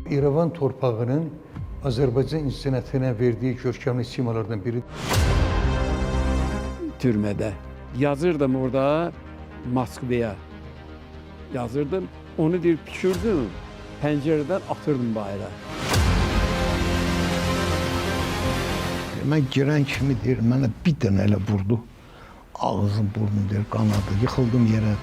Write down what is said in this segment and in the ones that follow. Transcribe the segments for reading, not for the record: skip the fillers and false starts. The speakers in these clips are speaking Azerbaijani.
İrəvan torpağının Azərbaycan incəsənətinə verdiyi görkəmli simalardan biri. Türmədə yazırdım orada Moskvaya. Yazırdım, onu deyir pişirdim, pəncərədən atırdım bayıra. Mən girən kimi deyir, mənə bir dənə elə vurdu. Ağzım, burnum deyir, qanadı, yıxıldım yerə.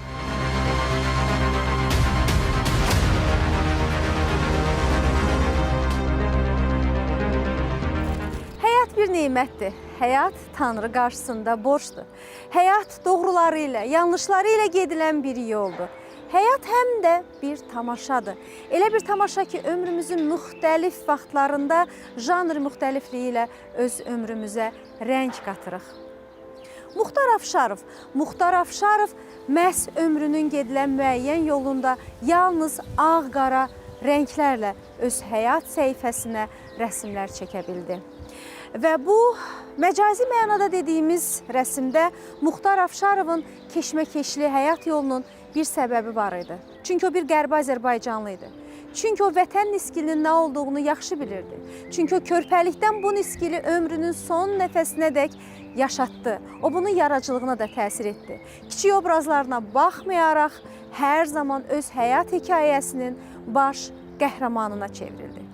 Həyat bir nemətdir. Həyat Tanrı qarşısında borcdur. Həyat doğruları ilə, yanlışları ilə gedilən bir yoldur. Həyat həm də bir tamaşadır. Elə bir tamaşa ki, ömrümüzün müxtəlif vaxtlarında janr müxtəlifliyi ilə öz ömrümüzə rəng qatırıq. Muxtar Afşarov məhz ömrünün gedilən müəyyən yolunda yalnız ağ-qara rənglərlə öz həyat səhifəsinə rəsmlər çəkə bildi. Və bu məcazi mənada dediyimiz rəsmdə Muxtar Afşarovun keşməkeşli həyat yolunun bir səbəbi var idi. Çünki o bir qərbi Azərbaycanlı idi. Çünki o vətən niskilinin nə olduğunu yaxşı bilirdi. Çünki o körpəlikdən bu niskili ömrünün son nəfəsinədək yaşatdı. O bunun yaradıcılığına da təsir etdi. Kiçik obrazlarına baxmayaraq hər zaman öz həyat hekayəsinin baş qəhrəmanına çevrildi.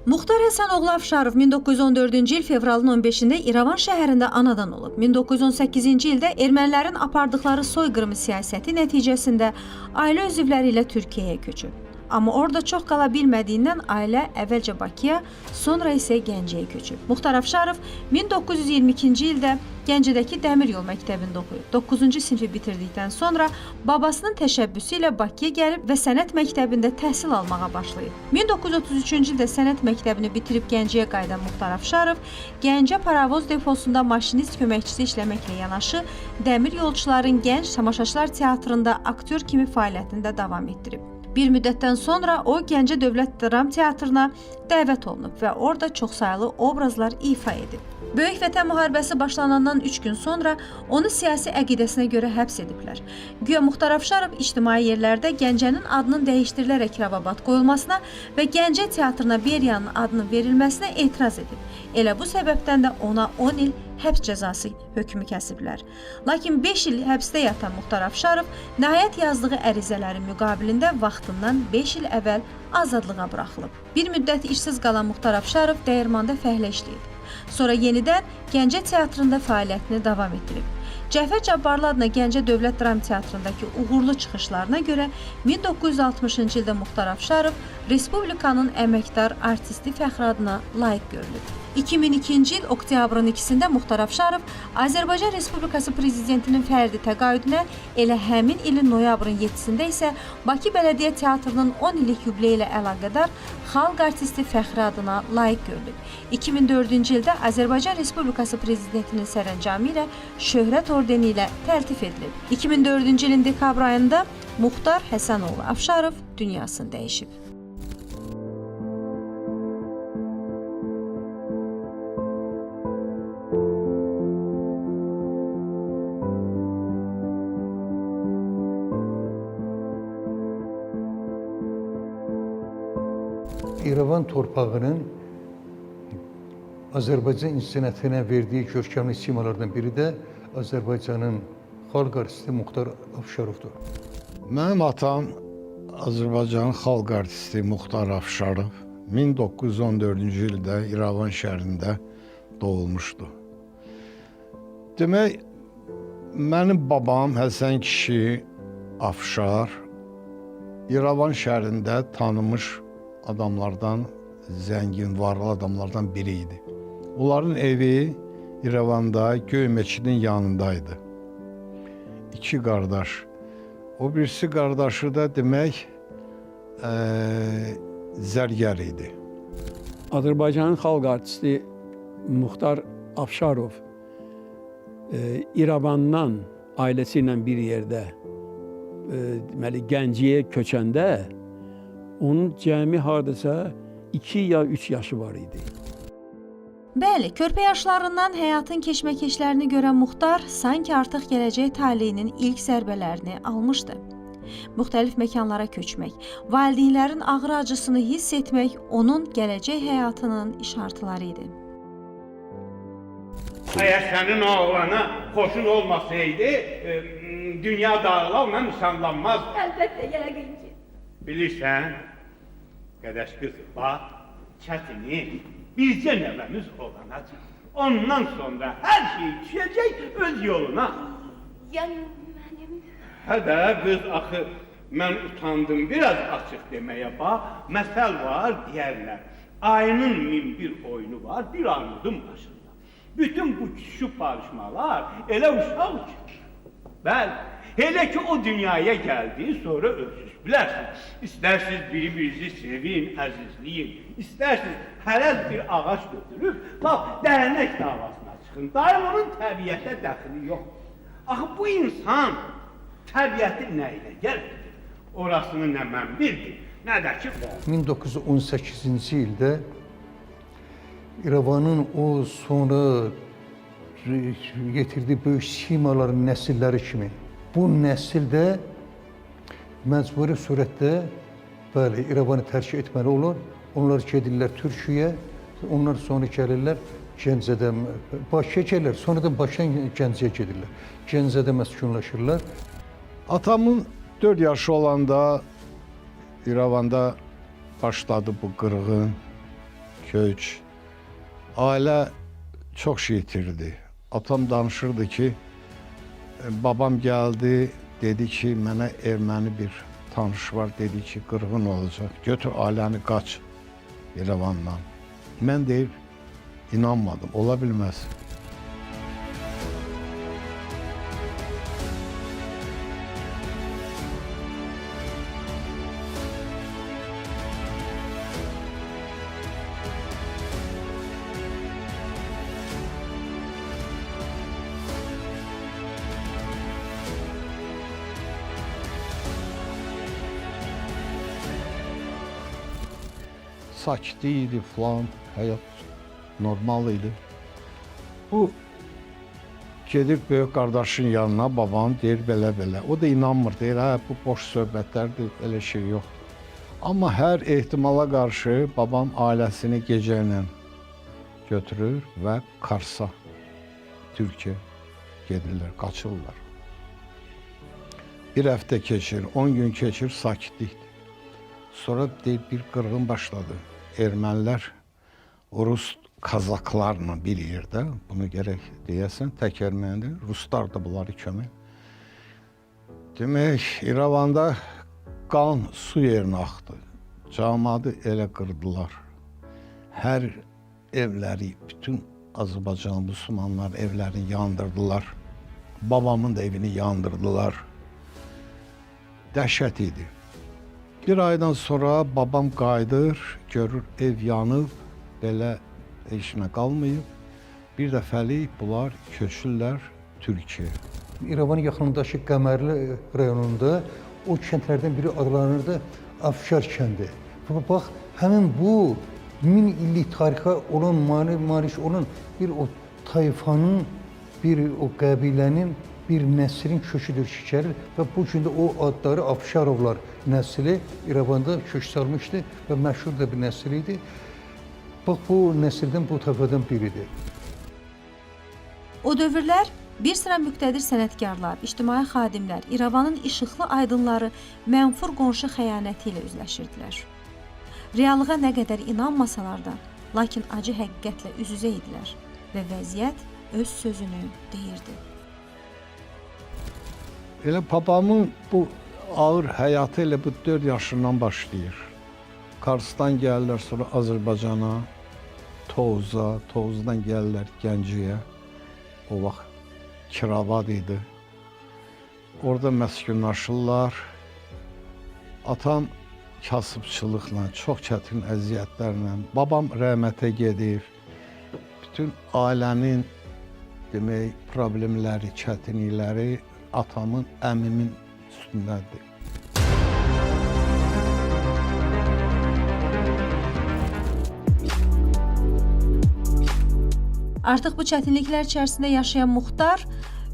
Muxtar Həsənoğlu Afşarov 1914-cü il fevralın 15-də İrəvan şəhərində anadan olub. 1918-ci ildə ermənilərin apardıqları soyqırımı siyasəti nəticəsində ailə üzvləri ilə Türkiyəyə köçüb. Amma orada çox qala bilmədiyindən ailə əvvəlcə Bakıya, sonra isə Gəncəyə köçüb. Muxtar Afşarov 1922-ci ildə Gəncədəki Dəmir Yol məktəbində oxuyub. 9-cu sinfi bitirdikdən sonra babasının təşəbbüsü ilə Bakıya gəlib və sənət məktəbində təhsil almağa başlayıb. 1933-cü ildə sənət məktəbini bitirib Gəncəyə qayıdan Muxtar Afşarov Gəncə Paravoz deposunda maşinist köməkçisi işləməklə yanaşı Dəmir Yolçuların Gənc Tamaşaçılar Teatrında aktyor kimi fəaliyyətində davam etdirib. Bir müddətdən sonra o Gəncə Dövlət Dram Teatrına dəvət olunub və orada çoxsaylı obrazlar ifa edib. Böyük Vətən müharibəsi başlanandan 3 gün sonra onu siyasi əqidəsinə görə həbs ediblər. Güya Muxtar Afşarov ictimai yerlərdə Gəncənin adının dəyişdirilərək Kirovabad qoyulmasına və Gəncə Teatrına Beriyanın adının verilməsinə etiraz edib. Elə bu səbəbdən də ona 10 il həbs cəzası hökmü kəsiblər. Lakin 5 il həbsdə yatan Muxtar Afşarov nəhayət yazdığı ərizələrin müqabilində vaxtından 5 il əvvəl azadlığa buraxılıb. Bir müddət işsiz qalan Muxtar Afşarov dəyirmanda fəhlə işləyib. Sonra yenidən Gəncə Teatrında fəaliyyətini davam etdirib. Cəfər Cabbarlı adına Gəncə Dövlət Dram Teatrındakı uğurlu çıxışlarına görə 1960-cı ildə Muxtar Afşarov Respublikanın əməkdar artisti fəxri adına layiq görülüb. 2002-ci il oktyabrın 2-də Muxtar Afşarov Azərbaycan Respublikası Prezidentinin fərdi təqaüdünə, elə həmin ilin noyabrın 7-də isə Bakı Bələdiyyə Teatrının 10 illik yubileyi ilə əlaqədar xalq artisti fəxri adına layiq görülüb. 2004-cü ildə Azərbaycan Respublikası Prezidentinin sərəncamı ilə Şöhrət ordeni ilə təltif edilib. 2004-cü ilin dekabr ayında Muxtar Həsənoğlu Afşarov dünyasını dəyişib. İrəvan torpağının Azərbaycan incəsənətinə verdiyi görkəmli simalardan biri də Azərbaycanın xalq artisti Muxtar Afşarovdur. Mənim atam Azərbaycanın xalq artisti Muxtar Afşarov 1914-cü ildə İrəvan şəhərində doğulmuşdu. Demək, mənim babam Həsən kişi Afşar İrəvan şəhərində tanınmış adamlardan, zəngin, varlı adamlardan biri idi. Onların evi İrəvanda Göymeçidin yanındaydı. 2 qardaş. O birisi qardaşı da demək zərgər idi. Azərbaycanın xalq artisti Muxtar Afşarov İrəvandan ailəsi ilə bir yerdə deməli Gəncəyə köçəndə onun cəmi hardasa 2 ya 3 yaşı var idi. Bəli, körpə yaşlarından həyatın keşməkeşlərini görən Muxtar sanki artıq gələcək taleyinin ilk zərbələrini almışdı. Müxtəlif məkanlara köçmək, valideynlərin ağır acısını hiss etmək onun gələcək həyatının işartıları idi. Eğer senin oğlana hoşun olmasaydı, dünya dağlarla nişanlanmaz. Əlbəttə, yəqin ki. Bilirsən, Qədəş qız, bax, çətini bizcə nəvəmiz olacaq. Ondan sonra hər şey düşəcək öz yoluna. Yəni mənim... Hə də qız, axı, mən utandım biraz açıq deməyə, bax, məsəl var deyərlər. Ayının min bir oyunu var, bir armudun başında. Bütün bu küçük barışmalar elə uşaq üçün. Bəli, elə ki o dünyaya gəldi, sonra ölsüz. Bilərsiniz, istərsiniz birbirinizi sevin, əzizləyin, istərsiniz hərəz bir ağac götürüb, bax, dərnək davasına çıxın. Daim onun təbiətə dəxili yox. Axı bu insan təbiəti nə ilə gəldir? Orasını nə mən bildim, nə də ki o. 1918-ci ildə İrəvanın o sonra getirdiyi böyük simaların nəsilləri kimi bu nəsildə məcburi surətdə bəli, İrəvanı tərk etməli olur. Onlar gedirlər Türkiyəyə, onlar sonra gəlirlər Gəncədə, Bakıya gəlirlər, sonradan Bakıdan Gəncəyə gedirlər. Gəncədə məskunlaşırlar. Atamın 4 yaşı olanda İrəvanda başladı bu qırğın, köç. Ailə çox şey itirdi. Atam danışırdı ki, babam gəldi, dedi ki, mənə erməni bir tanış var, dedi ki, qırğın olacaq. Götür ailəni qaç İrəvandan. Mən deyib, inanmadım, ola bilməz. Sakitlik idi falan, həyat normal idi. Bu gedir böyük qardaşın yanına, babam deyir belə-belə. O da inanmır, deyir, hə, bu boş söhbətlərdir, elə şey yox. Amma hər ehtimala qarşı babam ailəsini gecə ilə götürür və Karsa, Türkiyə gedirlər, qaçırlar. Bir həftə keçir, 10 gün keçir, sakitlikdir. Sonra deyir, bir qırğın başladı. Ermənilər Rus Kazaklarla bir yerdə, bunu gərək deyəsən, tək erməni, Ruslar da bunları kömək. Demək, İrəvanda qan su yerinə axdı. Camaatı elə qırdılar. Hər evləri, bütün Azərbaycan müsəlmanlar evlərini yandırdılar. Babamın da evini yandırdılar. Dəhşət idi. Bir aydan sonra babam qayıdır, görür ev yanıb, belə işinə qalmayıb. Bir dəfəlik bunlar köçürlər Türkiyəyə. İrəvanın yaxınındakı Qəmərli rayonunda o kəndlərdən biri adlanırdı Afşar kəndi. Bax, həmin bu 1000 illik tarixə olan malik olan bir o tayfanın, bir o qəbilənin, bir nəslin köküdür ki, gəlir və bu gün də o adları Afşarovlar nəsli İrəvanda kök salmışdı və məşhur da bir nəsil idi. Bax, bu nəsildən, bu tayfadan biridir. O dövrlər bir sıra müqtədir sənətkarlar, ictimai xadimlər, İrəvanın işıqlı aydınları mənfur qonşu xəyanəti ilə üzləşirdilər. Reallığa nə qədər inanmasalar da, lakin acı həqiqətlə üz-üzə idilər və vəziyyət öz sözünü deyirdi. Elə babamın bu ağır həyatı elə bu 4 yaşından başlayır. Karsdan gəlirlər, sonra Azərbaycana, Tovza, Tovuzdan gəlirlər Gəncəyə. O vaxt Kiravad idi. Orada məskunlaşırlar. Atam kasıbçılıqla, çox çətin əziyyətlərlə, babam rəhmətə gedir. Bütün ailənin demək, problemləri, çətinlikləri atamın, əmimin üstündədir. Artıq bu çətinliklər içərisində yaşayan Muxtar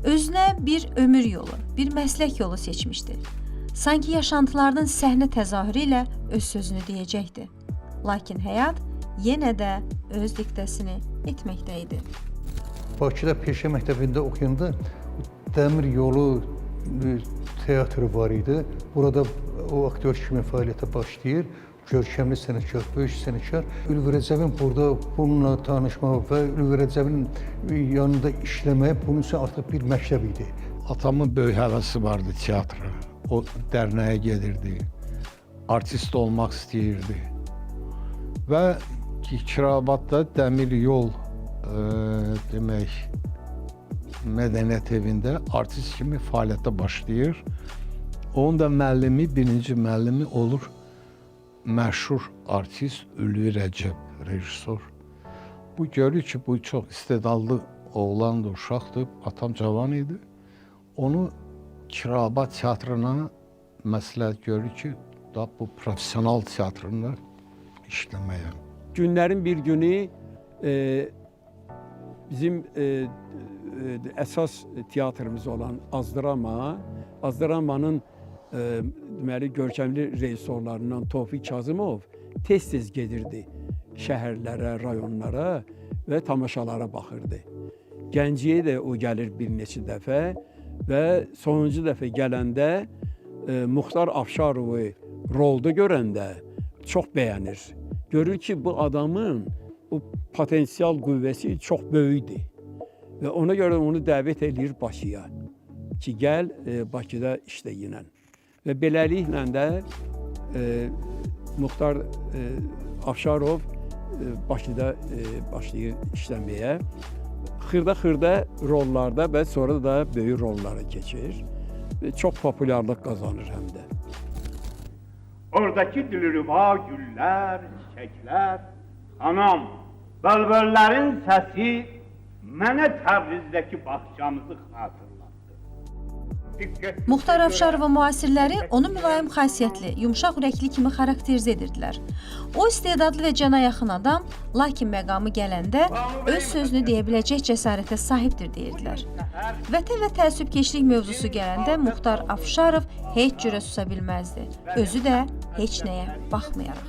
özünə bir ömür yolu, bir məslək yolu seçmişdi. sanki yaşantılardan səhnə təzahürü ilə öz sözünü deyəcəkdi. Lakin həyat yenə də öz diktəsini etməkdə idi. Bakıda peşə məktəbində oxuyanda dəmir yolu teatrı var idi. Burada o aktyor kimi fəaliyyətə başlayır. Görkəmli sənətkar, böyük sənətkar. Ülvi Rəcəbin burada bununla tanışmaq və Ülvi Rəcəbin yanında işləmək bunun üçün artıq bir məktəb idi. Atamın böyük həvəsi vardı teatra. O dərnəyə gedirdi. Artist olmaq istəyirdi. Və Kirabatda dəmir yol demək mədəniyyət evində artist kimi fəaliyyətə başlayır. Onun da müəllimi, birinci müəllimi olur məşhur artist Ülvi Rəcəb, rejissor. Bu görür ki, bu çox istedadlı oğlandır, uşaqdır, atam cavan idi. Onu Kirabat teatrına məsləhət görür ki, da bu profesional teatrında işləməyə. Günlərin bir günü bizim əsas teatrımız olan Azdramanın deməli görkəmli rejissorlarından Tofiq Kazımov tez-tez gedirdi şəhərlərə, rayonlara və tamaşalara baxırdı. Gəncəyə də o gəlir bir neçə dəfə və sonuncu dəfə gələndə Muxtar Afşarovu rolda görəndə çox bəyənir. Görür ki, bu adamın o potensial qüvvəsi çox böyükdür və ona görə onu dəvət edir Bakıya ki, gəl Bakıda işlə yenən. Və beləliklə də Muxtar Afşarov Bakıda başlayır işləməyə. Xırda rollarda və sonra da böyük rollara keçir. Çox populyarlıq qazanır həm də. Oradakı dilrüba güllər, çiçəklər, anam, bülbüllərin səsi mənə Təbrizdəki bağçamızı xatırlatdı. Muxtar Afşarovun müasirləri onu mülayim xasiyyətli, yumşaq ürəkli kimi xarakterizə edirdilər. O istedadlı və cana yaxın adam, lakin məqamı gələndə öz sözünü deyə biləcək cəsarətə sahibdir deyirdilər. Vətən və təəssübkeşlik mövzusu gələndə Muxtar Afşarov heç cürə susa bilməzdi. Özü də heç nəyə baxmayaraq.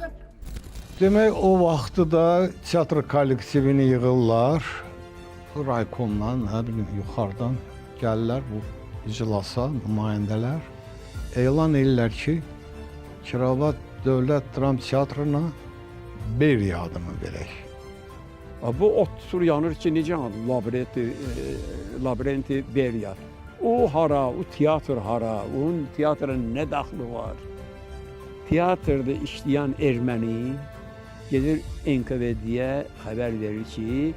Demək, o vaxtı da teatr kollektivini yığırlar. Raykomdan, nə bilim, yuxarıdan gəlirlər bu iclasa, nümayəndələr. Elan edirlər ki, Kirabat Dövlət Dram Teatrına Beriya adını verək. Bu ot tutur yanır ki, necə labirenti Beriya. O hara, o teatr hara, onun teatra nə daxlı var? Teatrda işləyən erməni gedir NKVD-yə xəbər verir ki,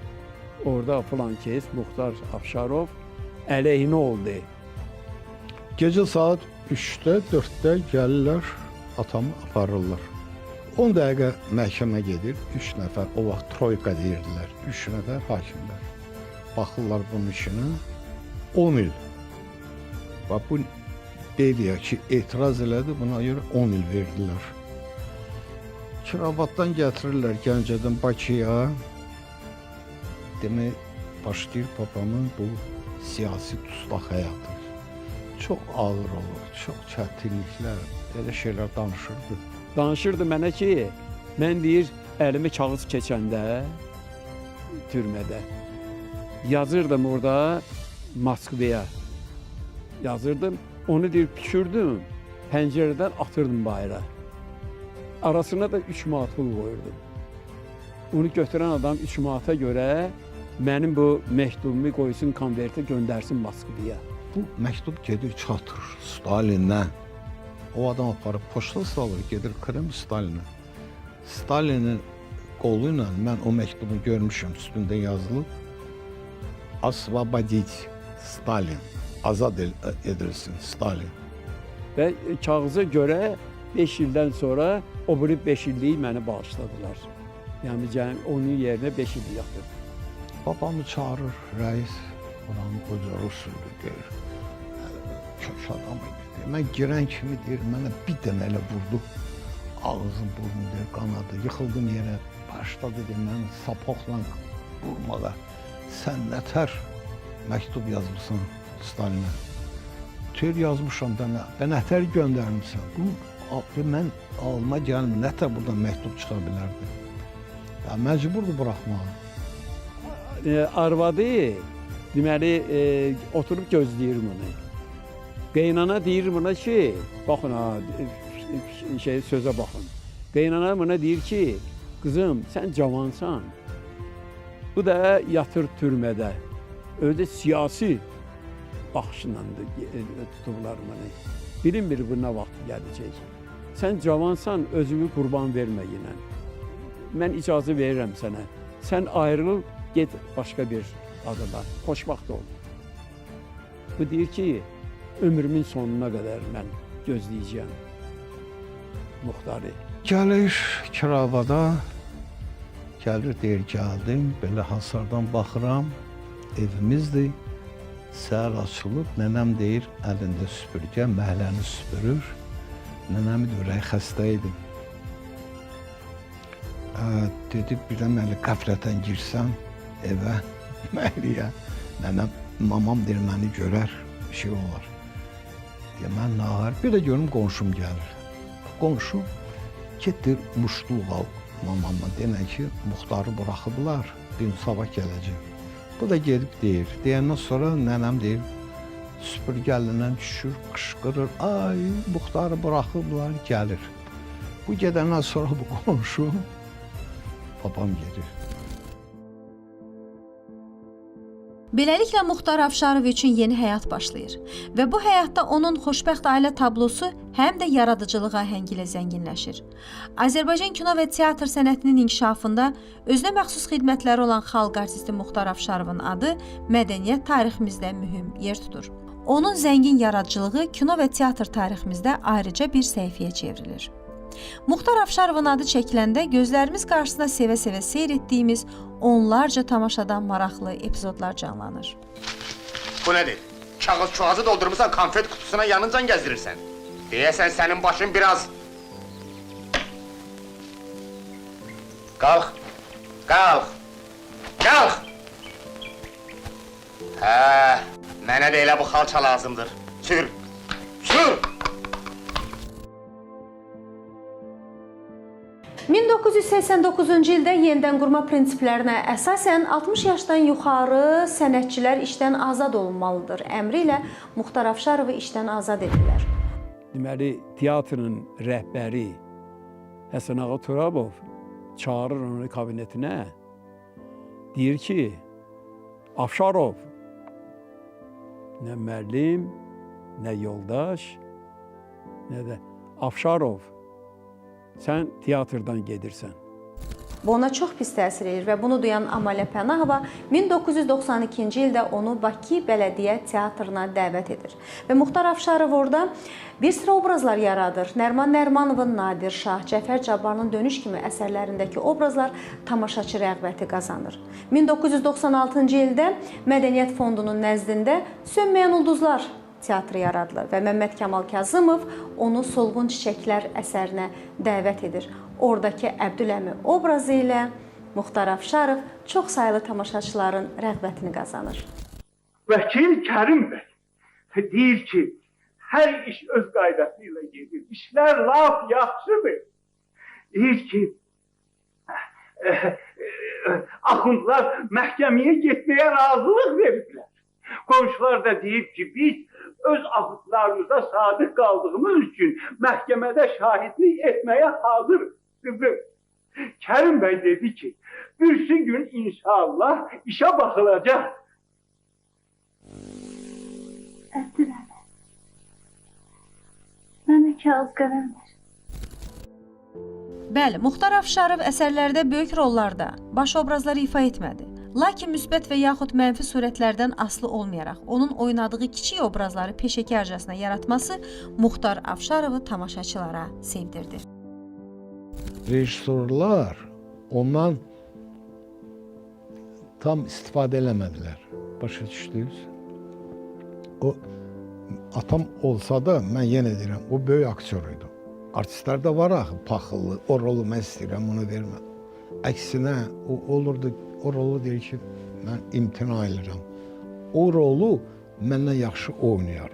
orada filan kes Muxtar Afşarov əleyhinə oldu. Gecə saat 3-də, 4-də gəlirlər, atamı aparırlar. 10 dəqiqə məhkəmə gedir, 3 nəfər, o vaxt troyka deyirdilər, 3 nəfər hakimlər. Baxırlar bunun işinə, 10 il. Və bu Beriya ki, etiraz elədi, buna görə 10 il verdilər. Kirabatdan gətirirlər Gəncədən Bakıya. Demək, başlayır babamın bu siyasi dustaq həyatı. Çox ağır olur, çox çətinliklər, elə şeylər danışırdı. Danışırdı mənə ki, mən deyir, əlimi kağız keçəndə türmədə yazırdım orada Moskvaya. Yazırdım, onu deyir, pişirdim, pəncərədən atırdım bayıra. Arasına da 3 manat pul qoyurdum. Onu götürən adam 3 manata görə mənim bu məktubumu qoysun konvertə göndərsin Moskvaya. Bu məktub gedir, çatır Stalindən. O adam aparıb poçta salır, gedir Kreml Stalinə. Stalinin qolu ilə mən o məktubu görmüşəm, üstündə yazılıb. Osvobodить Stalin, azad edilsin Stalin. Və kağıza görə 5 ildən sonra o biri 5 illiyi məni bağışladılar. Yəni onun yerinə 5 il yatır. Babamı çağırır, rəis, oranın qoca Rusudur, deyir. Kök adam idi. Mən girən kimi deyir, mənə bir dənə elə vurdu. Ağzım, burnum deyir, qanadı. Yıxıldım yerə, başladı deyir, məni sapoqla vurmağa. Sən nətər məktub yazmışsan Stalinə. tür yazmışam dənə, ben ətər göndərmişəm. Bu mən alma gəlmir, nətər buradan məktub çıxa bilərdi. Ya məcburdur buraxmağa. Arvadı deməli oturub gözləyir bunu. Qaynana deyir buna ki, baxın ha, sözə baxın. Qaynana buna deyir ki, qızım sən cavansan. Bu da yatır türmədə. Özü siyasi baxışla tutublar bunu. Bilinmir bu nə vaxt gələcək. Sən cavansan, özünü qurban vermə yenə. Mən icazə verirəm sənə. Sən ayrıl, get başqa bir adama. Xoşbaxt ol. Bu deyir ki, ömrümün sonuna qədər mən gözləyəcəyəm Muxtarı. Gəlir kiravada, gəlir deyir gəldim, belə hasardan baxıram, evimizdir. Səhər açılıb, nənəm deyir, əlində süpürgə, məhləni süpürür. Nənəmi də ürək xəstə idi. Dedi, birdən məli qəflətən girsəm evə, məliyə. Nənəm, mamam deyir, məni görər, bir şey olar. Deyə mən nahar, bir də görüm qonşum gəlir. Qonşum, getdir, muşduluq al mamamla, denən ki, Muxtarı buraxıblar, bir sabah gələcək. Bu da gedib deyir. Deyəndən sonra nənəm deyir, süpürgəlindən düşür, qışqırır. Ay, Muxtarı buraxıblar, gəlir. Bu gedəndən sonra bu qonşu, babam gedir. Beləliklə Muxtar Afşarov üçün yeni həyat başlayır və bu həyatda onun xoşbəxt ailə tablosu həm də yaradıcılıq ahəngi ilə zənginləşir. Azərbaycan kino və teatr sənətinin inkişafında özünə məxsus xidmətləri olan xalq artisti Muxtar Afşarovun adı mədəniyyət tariximizdə mühüm yer tutur. Onun zəngin yaradıcılığı kino və teatr tariximizdə ayrıca bir səhifəyə çevrilir. Muxtar Afşarovun adı çəkiləndə gözlərimiz qarşısında sevə-sevə seyr etdiyimiz onlarca tamaşadan maraqlı epizodlar canlanır. Bu nədir? Kağız doldurmuşsan, konfet kutusuna yanıncan gəzdirirsən. Deyəsən sənin başın biraz... Qalx! Qalx! Qalx! Hə, mənə də elə bu xalça lazımdır. Sür! Sür! 1989-cu ildə yenidən qurma prinsiplərinə əsasən 60 yaşdan yuxarı sənətçilər işdən azad olunmalıdır əmri ilə Muxtar Afşarovu işdən azad edirlər. Deməli, teatrın rəhbəri Həsən Ağa Turabov çağırır onu kabinetinə. Deyir ki, Afşarov nə müəllim, nə yoldaş, nə də Afşarov, sən teatrdan gedirsən. Bu ona çox pis təsir edir və bunu duyan Amalə Pənahova 1992-ci ildə onu Bakı Bələdiyyə Teatrına dəvət edir. Və Muxtar Afşarov orada bir sıra obrazlar yaradır. Nəriman Nərimanovun Nadir Şah, Cəfər Cabbarlının Dönüş kimi əsərlərindəki obrazlar tamaşaçı rəğbəti qazanır. 1996-cı ildə Mədəniyyət Fondunun nəzdində Sönməyən Ulduzlar teatrı yaradılır və Məmməd Kamal Kazımov onu Solğun Çiçəklər əsərinə dəvət edir. Oradakı Əbdüləmi obrazı ilə Muxtar Afşarov çox saylı tamaşaçıların rəğbətini qazanır. Vəkil Kərim bəy deyir ki, hər iş öz qaydası ilə gedir. İşlər laf yaxşıdır. Deyir ki, axundlar məhkəməyə getməyə razılıq veriblər. Qonşular da deyib ki, biz öz axıtlarımıza sadiq qaldığımız üçün məhkəmədə şahidlik etməyə hazırıq. Kərim bəy dedi ki, birisi gün inşallah işə baxılacaq. Əbdüləmi, mənə kağız qələm ver. Bəli, Muxtar Afşarov əsərlərdə böyük rollarda baş obrazları ifa etmədi. Lakin müsbət və yaxud mənfi surətlərdən asılı olmayaraq, onun oynadığı kiçik obrazları peşəkarcasına yaratması Muxtar Afşarovu tamaşaçılara sevdirdi. Rejissorlar ondan tam istifadə eləmədilər. Başa düşdünüz? O atam olsa da mən yenə deyirəm, o böyük aktyor idi. Artistlərdə var axı, paxıllı, o rolu mən istəyirəm, onu vermə. Əksinə, o olurdu, o rolu deyir ki, mən imtina edirəm. O rolu məndən yaxşı oynayar.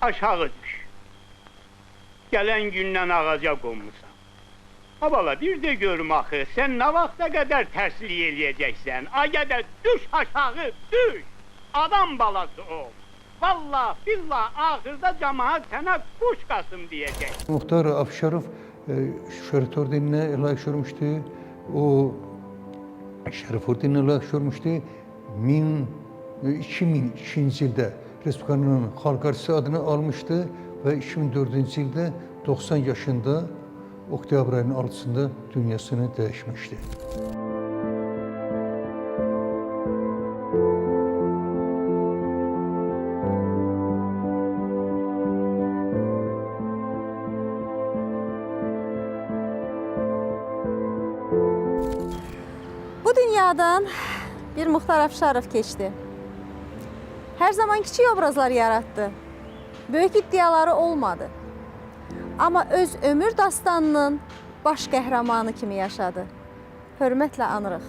aşağı düş. Gələn gündən ağaca qonmusan. Ha bala, bir də görüm axı, sən nə vaxta qədər tərslik eləyəcəksən? Ayə də düş aşağı, düş! Adam balası ol. Vallah, billah, axırda cəmaat sənə quş qasım deyəcək. Muxtar Afşarov Şərif ordeninə layık görmüşdü. O Şərif ordeninə layık görmüşdü. 2002-ci ildə Respublikanın xalq artisti adını almışdı və 2004-cü ildə 90 yaşında oktyabr ayının 6-sında dünyasını dəyişmişdi. Bu dünyadan bir Muxtar Afşarov keçdi. Hər zaman kiçik obrazlar yaratdı. Böyük iddiaları olmadı. Amma öz ömür dastanının baş qəhrəmanı kimi yaşadı. Hörmətlə anırıq.